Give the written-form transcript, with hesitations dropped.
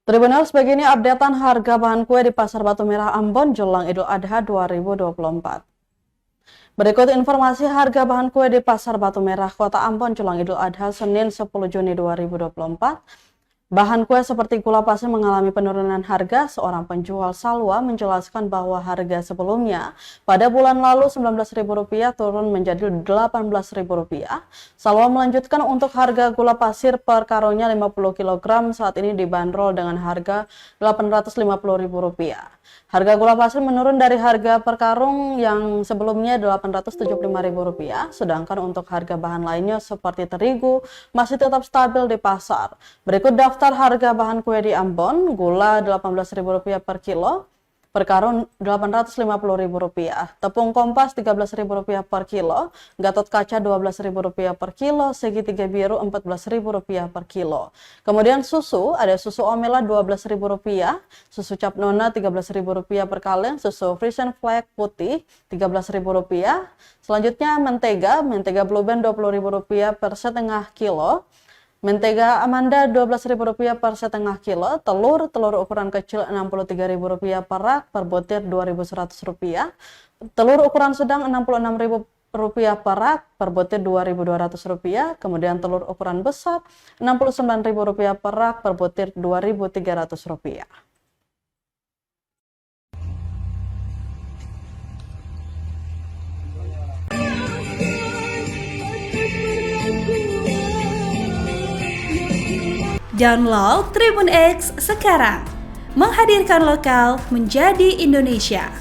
Tribuners, begini updatean harga bahan kue di Pasar Batu Merah Ambon jelang Idul Adha 2024. Berikut informasi harga bahan kue di Pasar Batu Merah, Kota Ambon jelang Idul Adha Senin 10 Juni 2024. Bahan kue seperti gula pasir mengalami penurunan harga. Seorang penjual salwa menjelaskan bahwa harga sebelumnya pada bulan lalu Rp19.000 turun menjadi Rp18.000. Salwa melanjutkan untuk harga gula pasir per karungnya 50 kg saat ini dibanderol dengan harga Rp850.000. Harga gula pasir menurun dari harga per karung yang sebelumnya Rp875.000, sedangkan untuk harga bahan lainnya seperti terigu masih tetap stabil di pasar. Berikut daftar harga bahan kue di Ambon. Gula Rp18.000 per kilo, per karung Rp850.000, tepung kompas Rp13.000 per kilo, gatot kaca Rp12.000 per kilo, segitiga biru Rp14.000 per kilo. Kemudian susu, ada susu Omela Rp12.000, susu cap nona Rp13.000 per kaleng, susu Frisian Flag putih Rp13.000. Selanjutnya mentega Blue Band Rp20.000 per setengah kilo. Mentega Amanda Rp12.000 per setengah kilo, telur ukuran kecil Rp63.000 per rak, per butir Rp2.100, telur ukuran sedang Rp66.000 per rak, per butir Rp2.200, kemudian telur ukuran besar Rp69.000 per rak, per butir Rp2.300. Download Tribun X sekarang, menghadirkan lokal menjadi Indonesia.